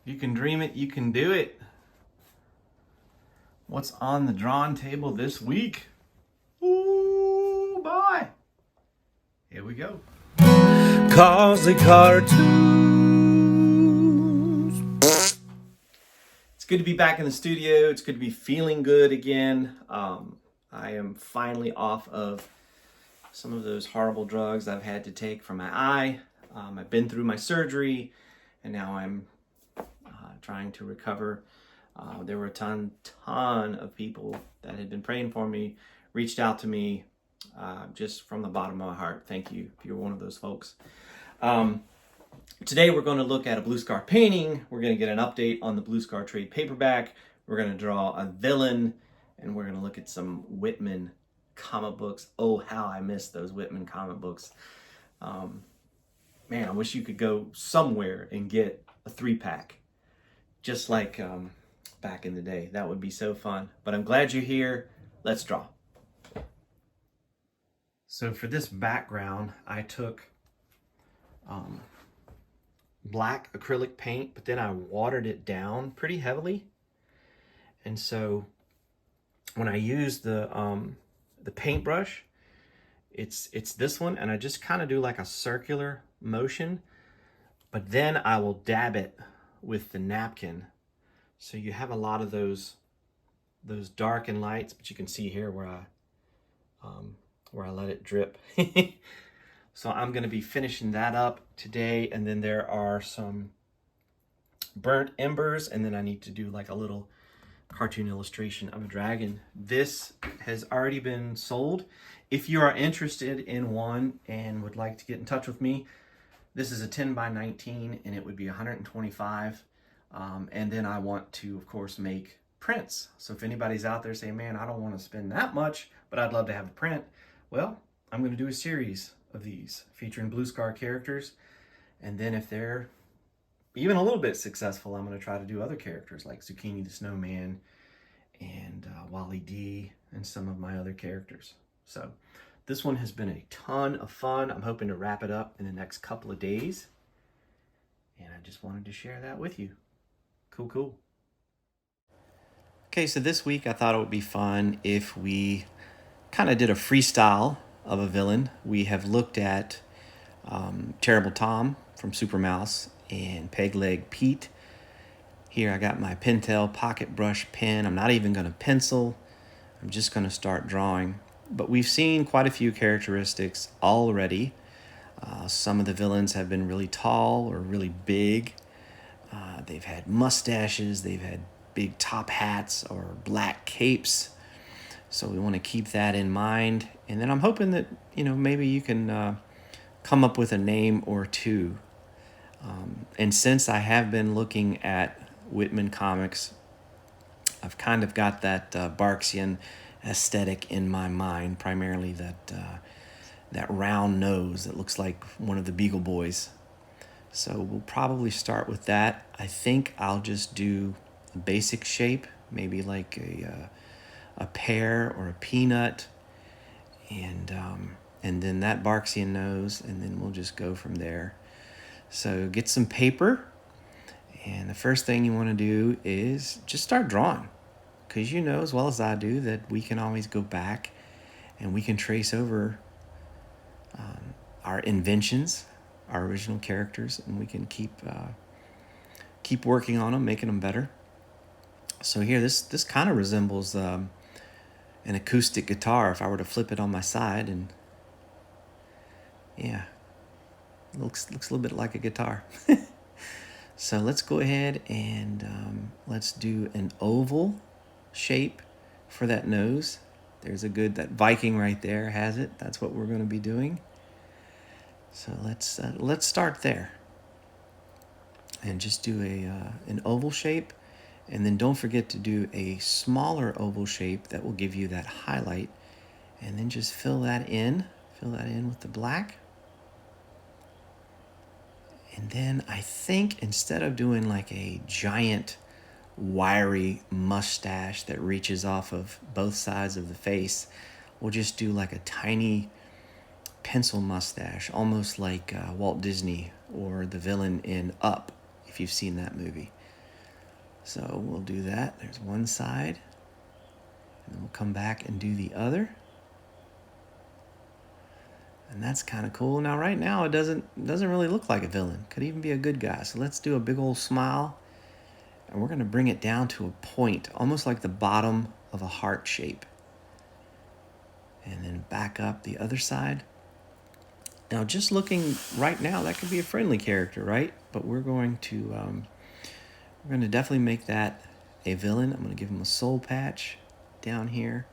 You can dream it, you can do it. What's on the drawn table this week? Ooh, boy. Here we go. Cause the cartoons. It's good to be back in the studio. It's good to be feeling good again. I am finally off of some of those horrible drugs I've had to take for my eye. I've been through my surgery, and now I'm trying to recover. There were a ton of people that had been praying for me, reached out to me, just from the bottom of my heart. Thank you if you're one of those folks. Today we're going to look at a Blue Scar painting. We're going to get an update on the Blue Scar trade paperback. We're going to draw a villain, and we're going to look at some Whitman comic books. Oh, how I miss those Whitman comic books. Man, I wish you could go somewhere and get a 3-pack, just like back in the day. That would be so fun. But I'm glad you're here. Let's draw. So for this background, I took black acrylic paint, but then I watered it down pretty heavily. And so when I use the paintbrush, it's this one, and I just kind of do like a circular motion, but then I will dab it with the napkin. So you have a lot of those dark and lights, but you can see here where I let it drip. So I'm going to be finishing that up today, and then there are some burnt embers, and then I need to do like a little cartoon illustration of a dragon. This has already been sold. If you are interested in one and would like to get in touch with me, this is a 10 by 19, and it would be $125. And then I want to, of course, make prints. So if anybody's out there saying, man, I don't want to spend that much, but I'd love to have a print, well, I'm going to do a series of these featuring Blue Scar characters. And then if they're even a little bit successful, I'm going to try to do other characters like Zucchini the Snowman and Wally D and some of my other characters. So this one has been a ton of fun. I'm hoping to wrap it up in the next couple of days. And I just wanted to share that with you. Cool. Okay, so this week I thought it would be fun if we kind of did a freestyle of a villain. We have looked at Terrible Tom from Super Mouse and Peg Leg Pete. Here I got my Pentel pocket brush pen. I'm not even going to pencil. I'm just going to start drawing. But we've seen quite a few characteristics already. Some of the villains have been really tall or really big. They've had mustaches. They've had big top hats or black capes. So we want to keep that in mind. And then I'm hoping that, maybe you can come up with a name or two. And since I have been looking at Whitman comics, I've kind of got that Barksian aesthetic in my mind, primarily that round nose that looks like one of the Beagle Boys. So we'll probably start with that. I think I'll just do a basic shape, maybe like a pear or a peanut, and then that Barksian nose, and then we'll just go from there. So get some paper, and the first thing you want to do is just start drawing, because you know as well as I do that we can always go back and we can trace over our inventions, our original characters, and we can keep working on them, making them better. So here, this kind of resembles an acoustic guitar if I were to flip it on my side, and yeah, it looks a little bit like a guitar. So let's go ahead and let's do an oval shape for that nose. There's that Viking right there has it. That's what we're going to be doing. So let's start there and just do an oval shape, and then don't forget to do a smaller oval shape that will give you that highlight, and then just fill that in with the black. And then I think instead of doing like a giant wiry mustache that reaches off of both sides of the face, we'll just do like a tiny pencil mustache, almost like Walt Disney or the villain in Up, if you've seen that movie. So we'll do that. There's one side. And then we'll come back and do the other. And that's kind of cool. Now, right now, it doesn't really look like a villain. Could even be a good guy. So let's do a big old smile. And we're going to bring it down to a point, almost like the bottom of a heart shape. And then back up the other side. Now, just looking right now, that could be a friendly character, right? But we're going to definitely make that a villain. I'm going to give him a soul patch down here.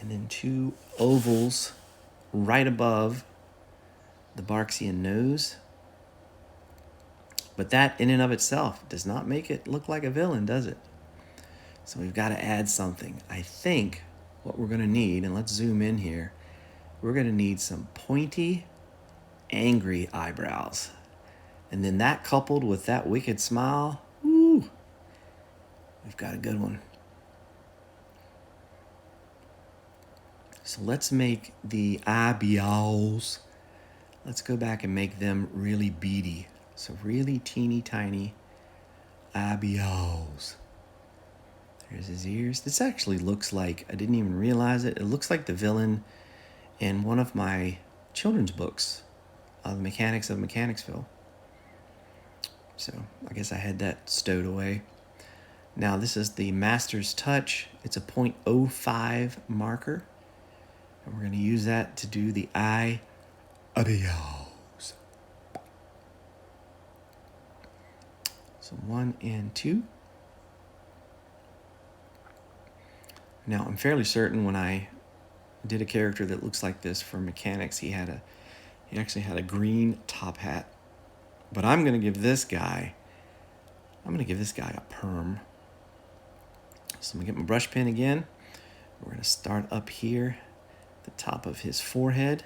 And then 2 ovals right above the Barksian nose. But that in and of itself does not make it look like a villain, does it? So we've got to add something. I think what we're going to need, and let's zoom in here, we're going to need some pointy, angry eyebrows. And then that coupled with that wicked smile, woo, we've got a good one. So let's make the eyebrows. Let's go back and make them really beady. So really teeny tiny eyebrows. There's his ears. This actually looks like, I didn't even realize it, it looks like the villain in one of my children's books, The Mechanics of Mechanicsville. So I guess I had that stowed away. Now this is the Master's Touch. It's a .05 marker. And we're going to use that to do the eye adios. So 1 and 2. Now I'm fairly certain when I did a character that looks like this for mechanics, he actually had a green top hat. But I'm going to give this guy a perm. So I'm going to get my brush pen again. We're going to start up here at the top of his forehead.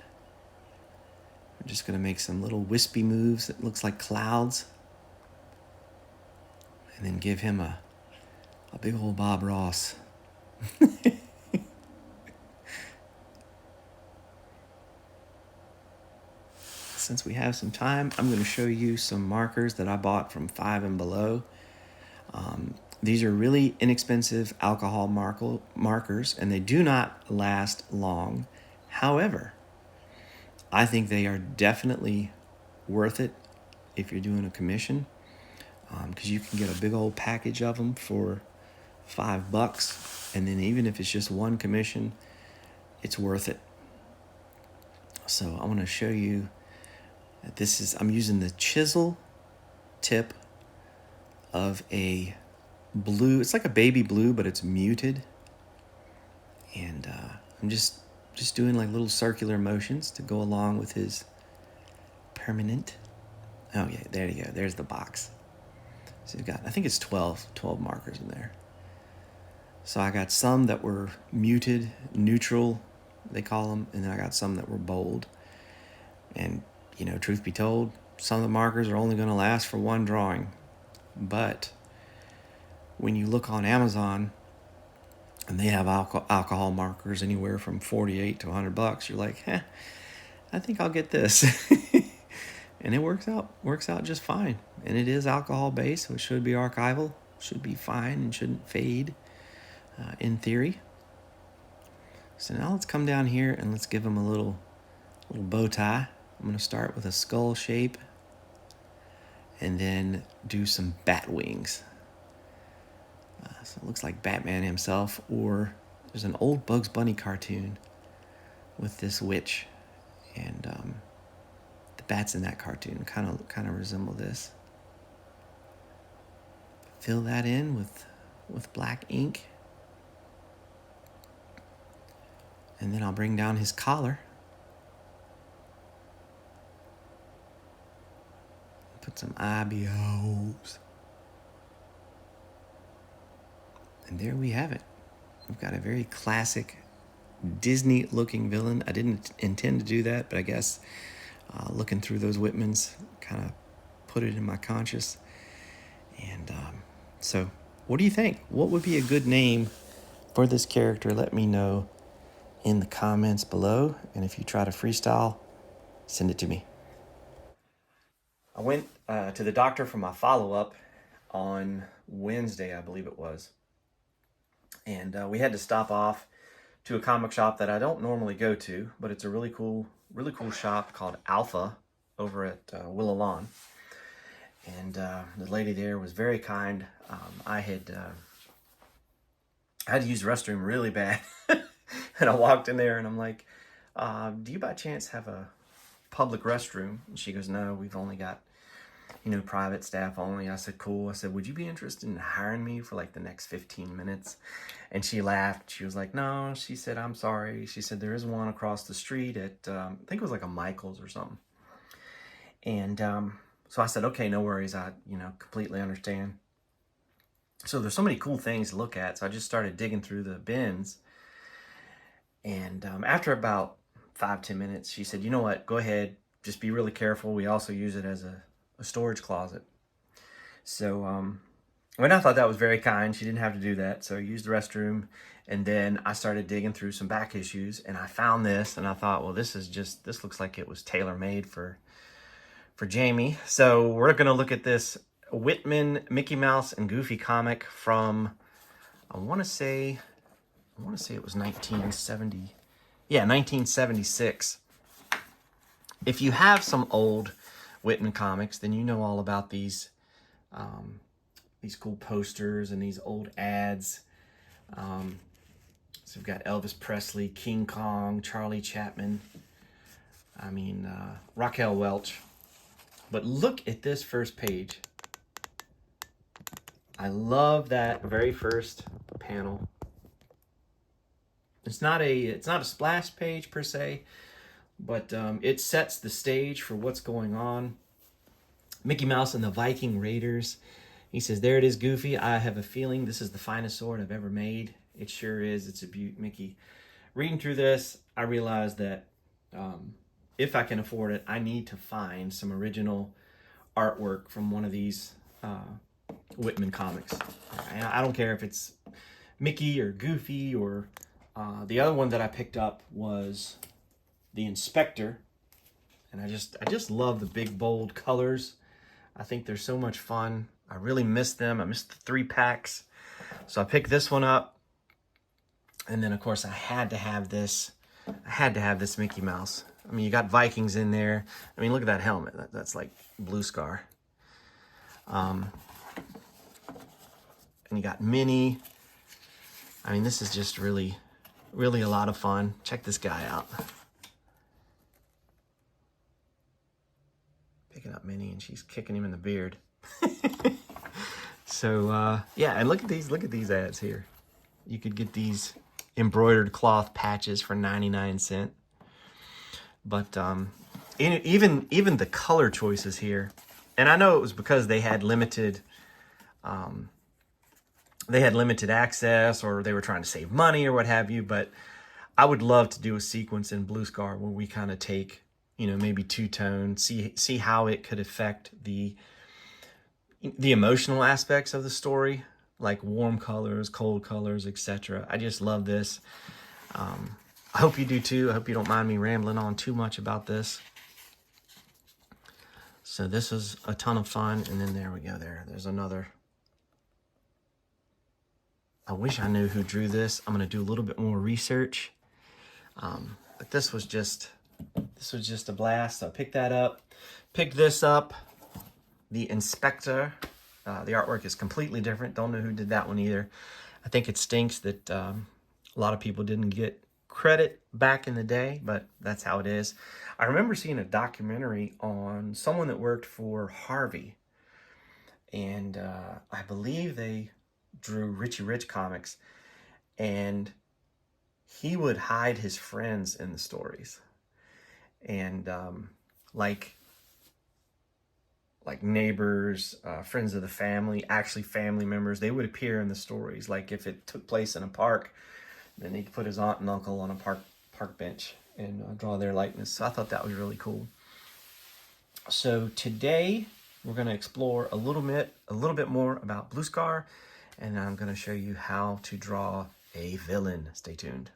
We're just going to make some little wispy moves that looks like clouds. And then give him a big old Bob Ross. Since we have some time, I'm going to show you some markers that I bought from 5 and Below. These are really inexpensive alcohol markers, and they do not last long. However, I think they are definitely worth it if you're doing a commission, because you can get a big old package of them for $5, and then even if it's just one commission, it's worth it. So I want to show you that I'm using the chisel tip of a blue. It's like a baby blue, but it's muted. And I'm just doing like little circular motions to go along with his permanent. Oh yeah, there you go. There's the box. So you've got, I think it's 12 markers in there. So I got some that were muted, neutral, they call them, and then I got some that were bold. And, truth be told, some of the markers are only going to last for one drawing. But when you look on Amazon and they have alcohol markers anywhere from $48 to $100, you're like, I think I'll get this. And it works out just fine. And it is alcohol based, so it should be archival, should be fine, and shouldn't fade in theory. So now let's come down here and let's give them a little bow tie. I'm going to start with a skull shape and then do some bat wings. So it looks like Batman himself, or there's an old Bugs Bunny cartoon with this witch, and the bats in that cartoon kind of resemble this. Fill that in with black ink, and then I'll bring down his collar. Put some eyebrows. And there we have it. We've got a very classic Disney-looking villain. I didn't intend to do that, but I guess looking through those Whitmans kind of put it in my conscious. And so what do you think? What would be a good name for this character? Let me know in the comments below. And if you try to freestyle, send it to me. I went to the doctor for my follow-up. on Wednesday, I believe it was. And we had to stop off to a comic shop that I don't normally go to, but it's a really cool shop called Alpha over at Willow Lawn. And the lady there was very kind. I had to use the restroom really bad. And I walked in there and I'm like, do you by chance have a public restroom? And she goes, no, we've only got, private staff only. I said, cool. I said, would you be interested in hiring me for like the next 15 minutes? And she laughed. She was like, no. She said, I'm sorry. She said, there is one across the street at, I think it was like a Michael's or something. And so I said, okay, no worries. I, completely understand. So there's so many cool things to look at. So I just started digging through the bins. And after about 5-10 minutes, she said, you know what, go ahead. Just be really careful. We also use it as a storage closet. So I thought that was very kind. She didn't have to do that. So I used the restroom. And then I started digging through some back issues. And I found this. And I thought, well, this looks like it was tailor-made for Jamie. So we're going to look at this Whitman Mickey Mouse and Goofy comic from, I want to say it was 1970. Yeah, 1976. If you have some old Whitman comics, then you know all about these cool posters and these old ads. So we've got Elvis Presley, King Kong, Charlie Chaplin, Raquel Welch. But look at this first page. I love that very first panel. It's not a splash page per se, but it sets the stage for what's going on. Mickey Mouse and the Viking Raiders. He says, there it is, Goofy. I have a feeling this is the finest sword I've ever made. It sure is. It's a beaut, Mickey. Reading through this, I realized that if I can afford it, I need to find some original artwork from one of these Whitman comics. And I don't care if it's Mickey or Goofy or the other one that I picked up was the Inspector. And I just love the big, bold colors. I think they're so much fun. I really miss them. I miss the 3-packs. So I picked this one up. And then, of course, I had to have this Mickey Mouse. You got Vikings in there. Look at that helmet. That's like Blue Scar. And you got Minnie. This is just really, really a lot of fun. Check this guy out. Picking up Minnie, and she's kicking him in the beard. So, yeah, and look at these ads here. You could get these embroidered cloth patches for 99¢. But even the color choices here, and I know it was because they had limited access, or they were trying to save money or what have you. But I would love to do a sequence in Blue Scar where we kind of take, maybe two-tone, see how it could affect the emotional aspects of the story, like warm colors, cold colors, etc. I just love this. I hope you do too. I hope you don't mind me rambling on too much about this. So this was a ton of fun. And then there we go. There's another. I wish I knew who drew this. I'm going to do a little bit more research. But this was just a blast. So I picked that up. Picked this up. The Inspector. The artwork is completely different. Don't know who did that one either. I think it stinks that a lot of people didn't get credit back in the day, but that's how it is. I remember seeing a documentary on someone that worked for Harvey, and I believe they drew Richie Rich comics, and he would hide his friends in the stories, and like neighbors, friends of the family, actually family members, they would appear in the stories. Like if it took place in a park, then he'd put his aunt and uncle on a park bench and draw their likeness. So I thought that was really cool. So today we're going to explore a little bit more about Blue Scar, and I'm going to show you how to draw a villain. Stay tuned.